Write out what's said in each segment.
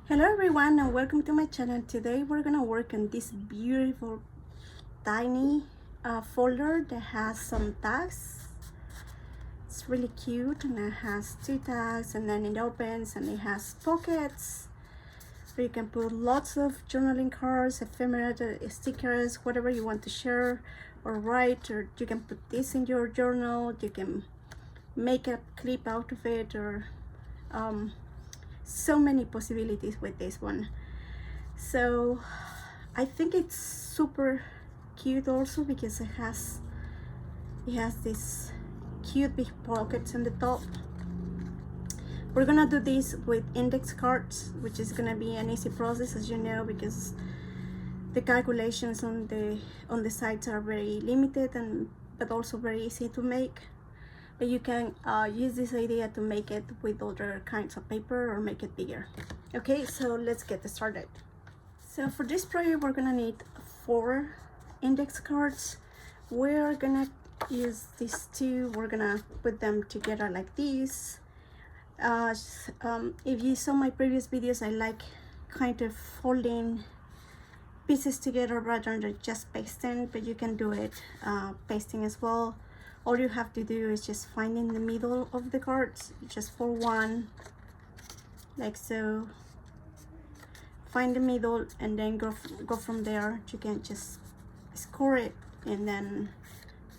Hello everyone and welcome to my channel. Today we're gonna work on this beautiful tiny folder that has some tags. It's really cute and it has two tags and then it opens and it has pockets where you can put lots of journaling cards, ephemera, stickers, whatever you want to share or write, or you can put this in your journal, you can make a clip out of it, or so many possibilities with this one. So I think it's super cute also because it has this cute big pockets on the top. We're gonna do this with index cards, which is gonna be an easy process, as you know, because the calculations on the sides are very limited but also very easy to make. But you can use this idea to make it with other kinds of paper or make it bigger. Okay, so let's get started. So for this project, we're gonna need 4 index cards. We're gonna use these 2. We're gonna put them together like this. If you saw my previous videos, I like kind of folding pieces together rather than just pasting, but you can do it pasting as well. All you have to do is just find in the middle of the cards, just for one, like so. Find the middle and then go from there. You can just score it and then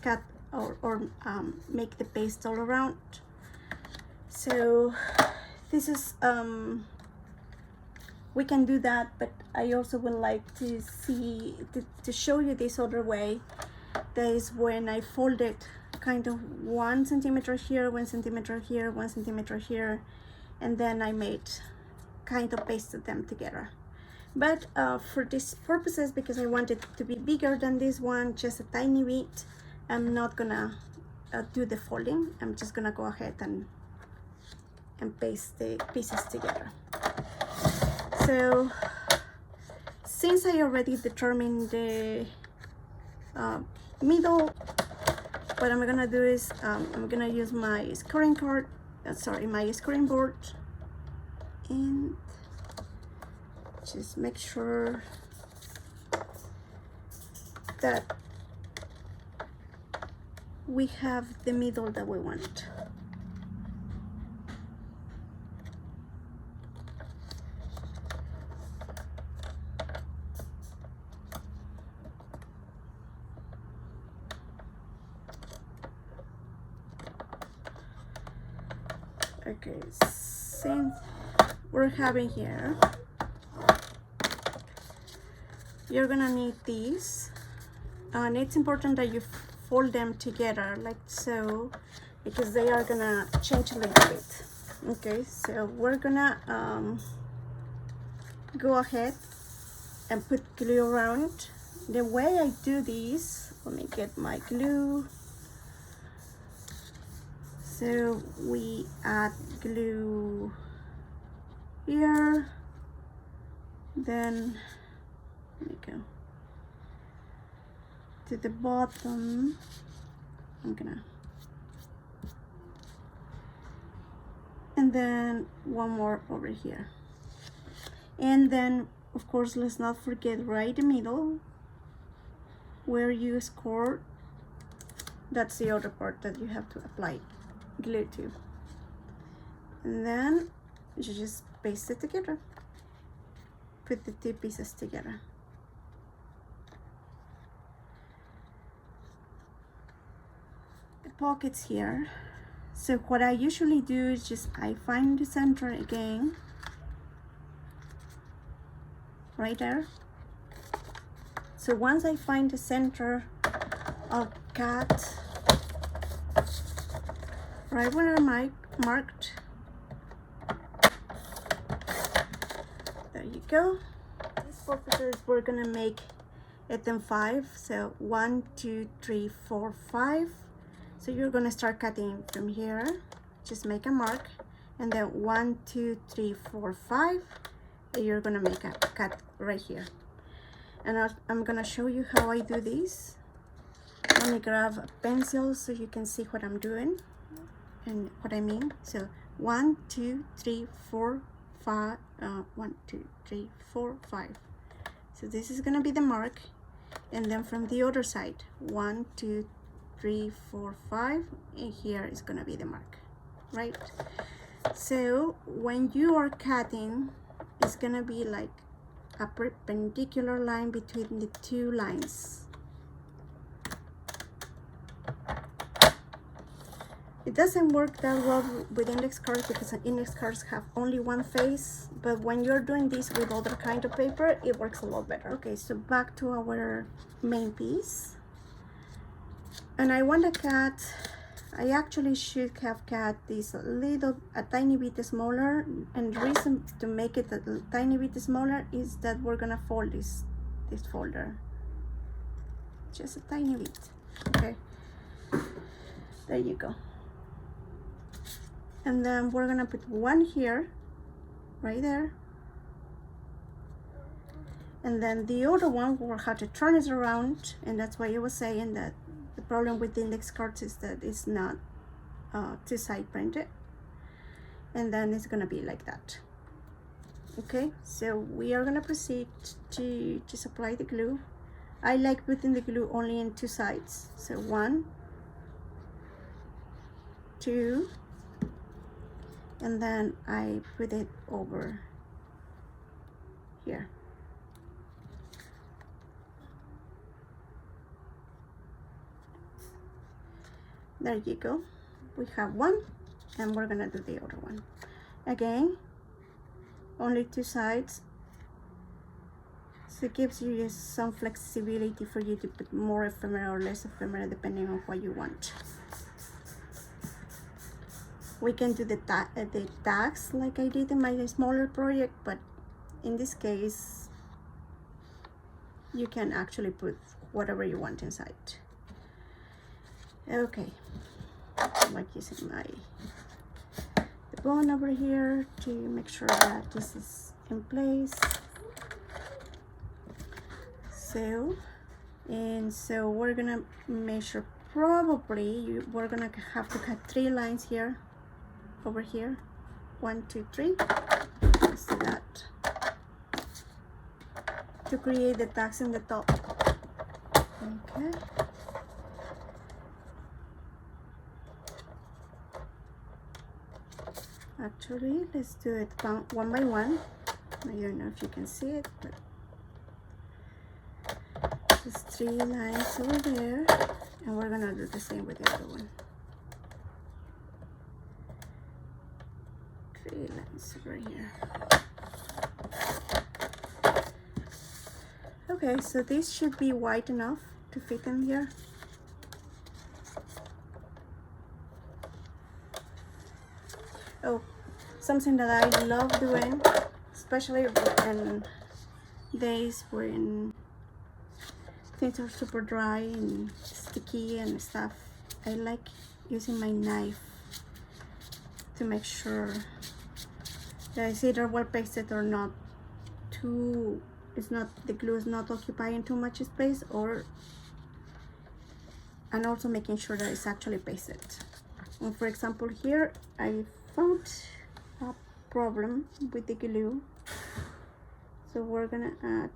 cut or make the paste all around. So this is we can do that, but I also would like to show you this other way. That is when I fold it kind of 1 centimeter here, 1 centimeter here, 1 centimeter here, and then I made kind of pasted them together. But for these purposes, because I want it to be bigger than this one, just a tiny bit, I'm not gonna do the folding. I'm just gonna go ahead and paste the pieces together. So since I already determined the middle, what I'm gonna do is I'm gonna use my scoring card, my scoring board, and just make sure that we have the middle that we want. Okay, since we're having here, you're gonna need these, and it's important that you fold them together like so, because they are gonna change a little bit. Okay, so we're gonna go ahead and put glue around. The way I do this, let me get my glue. So we add glue here, then let me go to the bottom. And then one more over here. And then, of course, let's not forget right in the middle where you scored. That's the other part that you have to apply glue to. And then you just paste it together. Put the 2 pieces together. The pockets here. So what I usually do is just I find the center again, right there. So once I find the center, I'll cut right where I marked. There you go. These purposes we're gonna make it in 5. So 1, 2, 3, 4, 5. So you're gonna start cutting from here. Just make a mark, and then 1, 2, 3, 4, 5. And you're gonna make a cut right here. And I'm gonna show you how I do this. Let me grab a pencil so you can see what I'm doing and what I mean. So 1, 2, 3, 4, 5, 1, 2, 3, 4, 5. So this is gonna be the mark, and then from the other side, 1, 2, 3, 4, 5, and here is gonna be the mark, right? So when you are cutting, it's gonna be like a perpendicular line between the two lines. It doesn't work that well with index cards because index cards have only one face, but when you're doing this with other kind of paper, it works a lot better. Okay, so back to our main piece. And I want to cut, I actually should have cut this a tiny bit smaller, and the reason to make it a tiny bit smaller is that we're gonna fold this folder. Just a tiny bit, okay? There you go. And then we're gonna put one here, right there. And then the other one, we'll have to turn it around, and that's why I was saying that the problem with the index cards is that it's not two-side printed. And then it's gonna be like that. Okay, so we are gonna proceed to just apply the glue. I like putting the glue only in two sides. So 1, 2, and then I put it over here. There you go. We have one, and we're gonna do the other one. Again, only two sides. So it gives you just some flexibility for you to put more ephemera or less ephemera depending on what you want. We can do the tags like I did in my smaller project, but in this case, you can actually put whatever you want inside. Okay, I like using the bone over here to make sure that this is in place. So we're gonna measure, probably we're gonna have to cut 3 lines here, over here, 1, 2, 3. Let's do that to create the tags in the top. Okay. Actually, let's do it one by one. I don't know if you can see it, but just 3 lines over there, and we're gonna do the same with the other one. 3 lines over here. Okay, so this should be wide enough to fit in here. Oh, something that I love doing, especially in days when things are super dry and sticky and stuff, I like using my knife to make sure that it's either well pasted or not too, the glue is not occupying too much space, and also making sure that it's actually pasted. And for example, here I found a problem with the glue, so we're gonna add,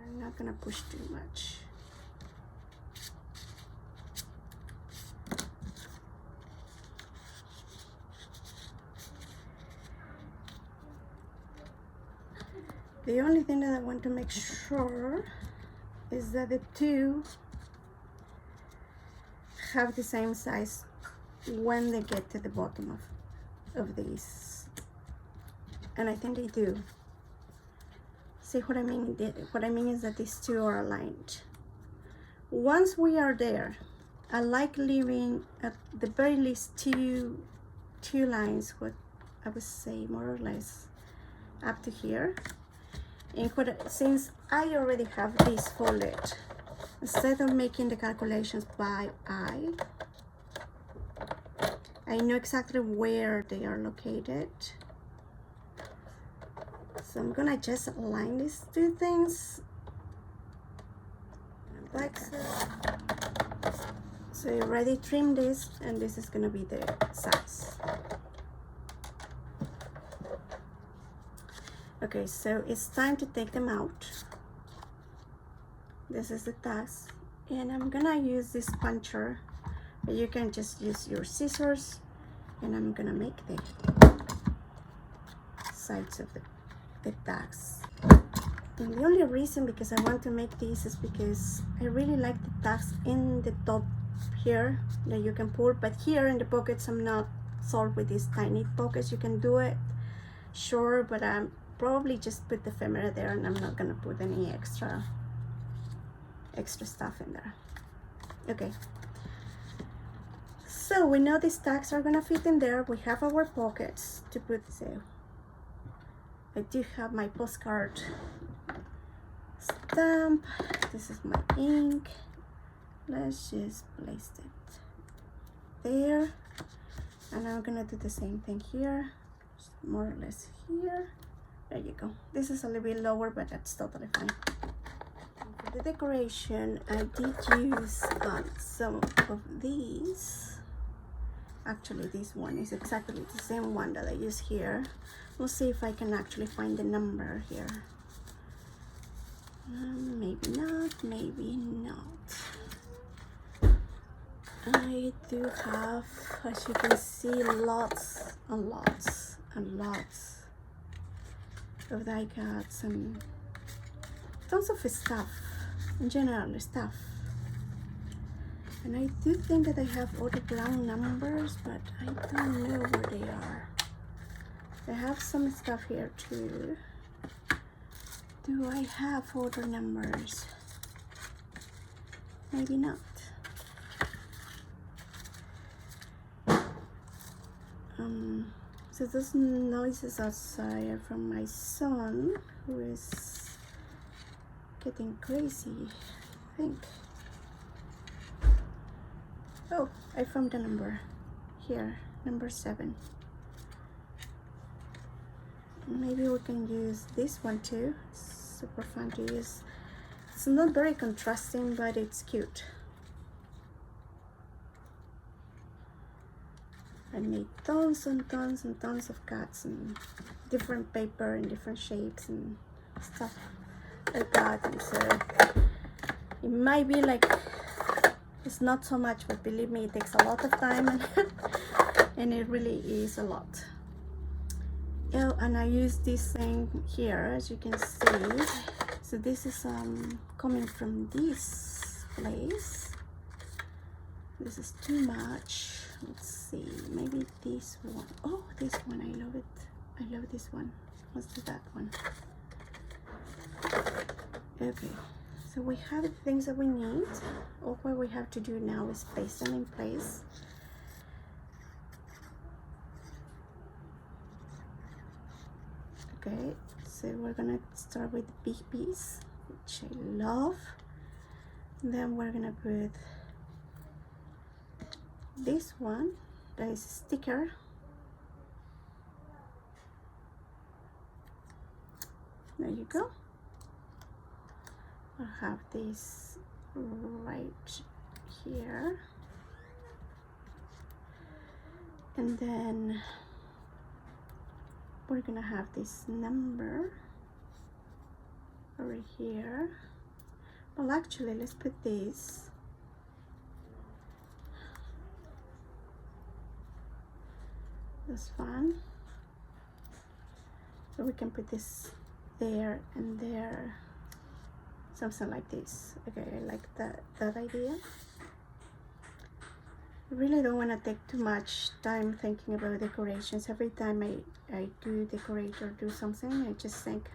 I'm not gonna push too much. The only thing that I want to make sure is that the two have the same size when they get to the bottom of these, and I think they do. See what I mean? What I mean is that these two are aligned. Once we are there, I like leaving at the very least two lines, what I would say more or less up to here. And since I already have this folded, instead of making the calculations by eye, I know exactly where they are located. So I'm gonna just align these two things like so. So you already trim this, and this is gonna be the size. Okay, so it's time to take them out. This is the tags, and I'm gonna use this puncher, but you can just use your scissors, and I'm gonna make the sides of the tags. And the only reason because I want to make these is because I really like the tags in the top here that you can pull, but here in the pockets I'm not sold with these tiny pockets. You can do it, sure, but I'm probably just put the ephemera there, and I'm not gonna put any extra stuff in there. Okay, so we know these tags are gonna fit in there. We have our pockets to put. So I do have my postcard stamp. This is my ink. Let's just place it there, and I'm gonna do the same thing here, more or less here. There you go. This is a little bit lower, but that's totally fine. For the decoration, I did use some of these. Actually, this one is exactly the same one that I use here. We'll see if I can actually find the number here. Maybe not, maybe not. I do have, as you can see, lots and lots and lots of die cuts and tons of stuff, in general stuff. And I do think that I have other brown numbers, but I don't know where they are. I have some stuff here too. Do I have other numbers? Maybe not. So those noises outside are from my son, who is getting crazy, I think. Oh, I found the number here, number 7. Maybe we can use this one too. It's super fun to use. It's not very contrasting, but it's cute. I made tons and tons and tons of cuts and different paper and different shapes and stuff like that. And so it might be like it's not so much, but believe me, it takes a lot of time and it really is a lot. Oh, and I use this thing here, as you can see. So this is coming from this place. This is too much. Let's see, maybe this one. Oh, this one, I love it. I love this one. Let's do that one. Okay, so we have the things that we need. All what we have to do now is place them in place. Okay, so we're gonna start with the big piece, which I love. Then we're gonna put this one, that is a sticker. There you go. I'll have this right here. And then we're gonna have this number over here. Well, actually, let's put this. That's fun. So we can put this there and there, something like this. Okay, I like that idea. I really don't want to take too much time thinking about decorations. Every time I do decorate or do something, I just think,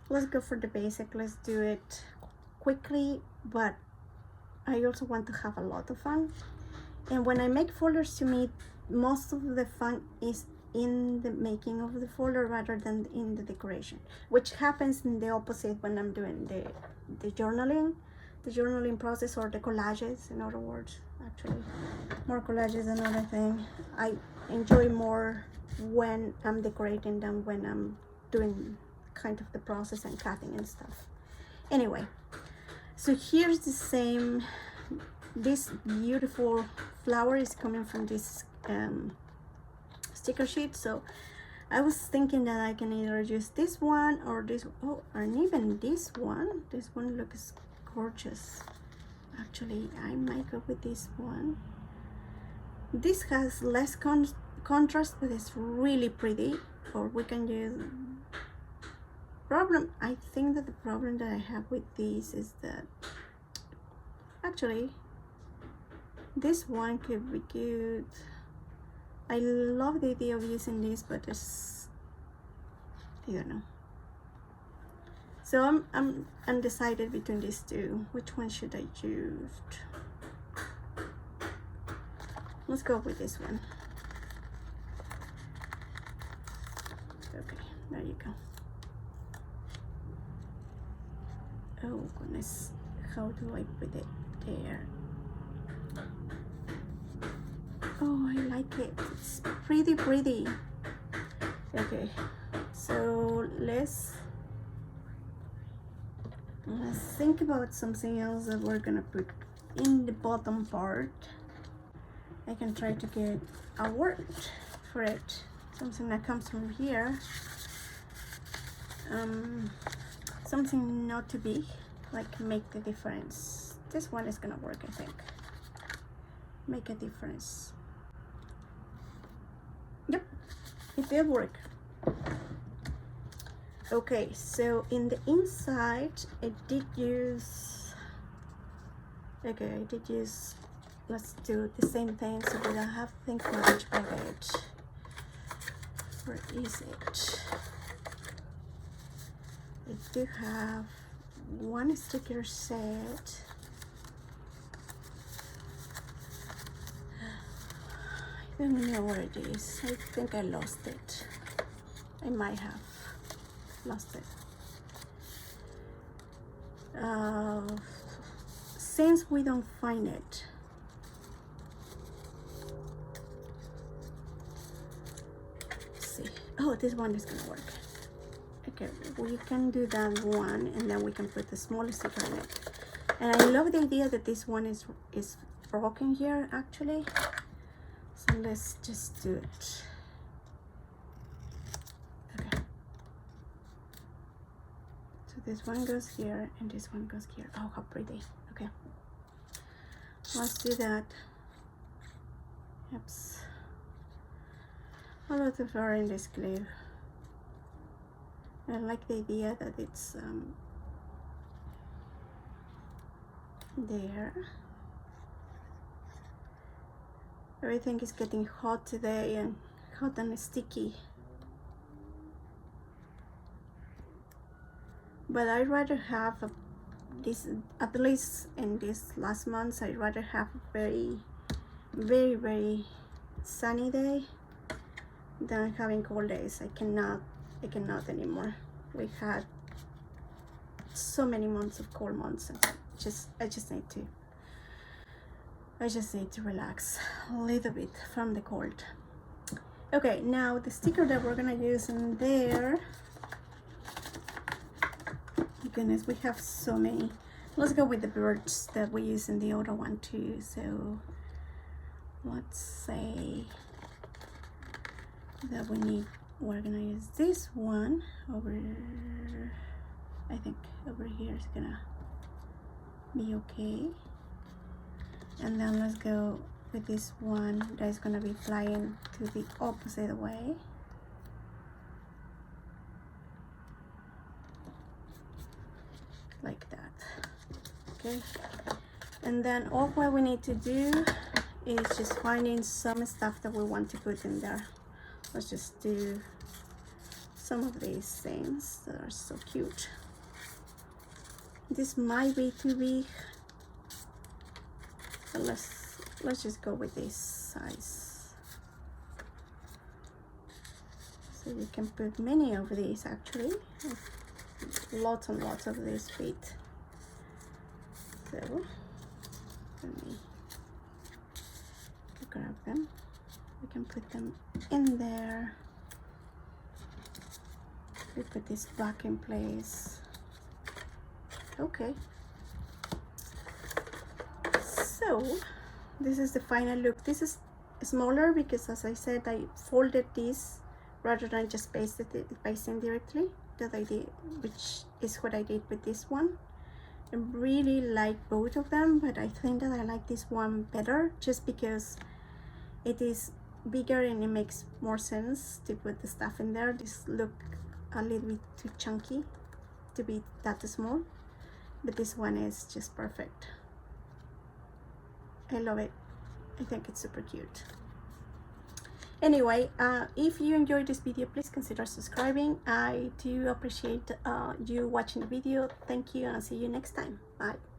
let's go for the basic, let's do it quickly, but I also want to have a lot of fun. And when I make folders, to me, most of the fun is in the making of the folder rather than in the decoration, which happens in the opposite when I'm doing the journaling process, or the collages, in other words. Actually, more collages than other thing. I enjoy more when I'm decorating than when I'm doing kind of the process and cutting and stuff. Anyway, so here's the same. This beautiful flower is coming from this sticker sheet, so I was thinking that I can either use this one or this. Oh, and even this one. This one looks gorgeous. Actually, I might go with this one. This has less contrast, but it's really pretty. Or we can use problem. I think that the problem that I have with these is that actually this one could be good. I love the idea of using this, but it's, I don't know. So I'm undecided between these two. Which one should I use? Let's go with this one. Okay, there you go. Oh goodness, how do I put it there? Oh, I like it. It's pretty. Okay, so let's think about something else that we're gonna put in the bottom part. I can try to get a word for it, something that comes from here, something not too big, like make the difference. This one is gonna work, I think. Make a difference. Yep, it did work. Okay, so in the inside I did use, let's do the same thing so we don't have to think much about it. Where is it? I do have one sticker set. I don't know where it is. I think I lost it. I might have lost it. Since we don't find it, let's see. Oh, this one is gonna work. Okay, we can do that one, and then we can put the smallest sticker on it. And I love the idea that this one is broken here actually. So let's just do it. Okay. So this one goes here and this one goes here. Oh, how pretty. Okay. Let's do that. Oops. A lot of fur in this glue. I like the idea that it's there. Everything is getting hot today, and hot and sticky. But I'd rather have this, at least in this last month, I'd rather have a very sunny day than having cold days. I cannot anymore. We had so many months of cold months, and I just need to relax a little bit from the cold. Okay, now the sticker that we're gonna use in there, goodness, we have so many. Let's go with the birds that we use in the other one too. So let's say that we're gonna use this one over, I think over here is gonna be okay. And then let's go with this one that is gonna be flying to the opposite way. Like that. Okay. And then all what we need to do is just finding some stuff that we want to put in there. Let's just do some of these things that are so cute. This might be too big. So let's just go with this size. So you can put many of these actually. Lots and lots of these feet. So let me grab them. We can put them in there. We put this back in place. Okay. So this is the final look. This is smaller because, as I said, I folded this rather than just pasting directly that I did, which is what I did with this one. I really like both of them, but I think that I like this one better just because it is bigger and it makes more sense to put the stuff in there. This look a little bit too chunky to be that small, but this one is just perfect. I love it. I think it's super cute. Anyway, if you enjoyed this video, please consider subscribing. I do appreciate you watching the video. Thank you, and I'll see you next time. Bye.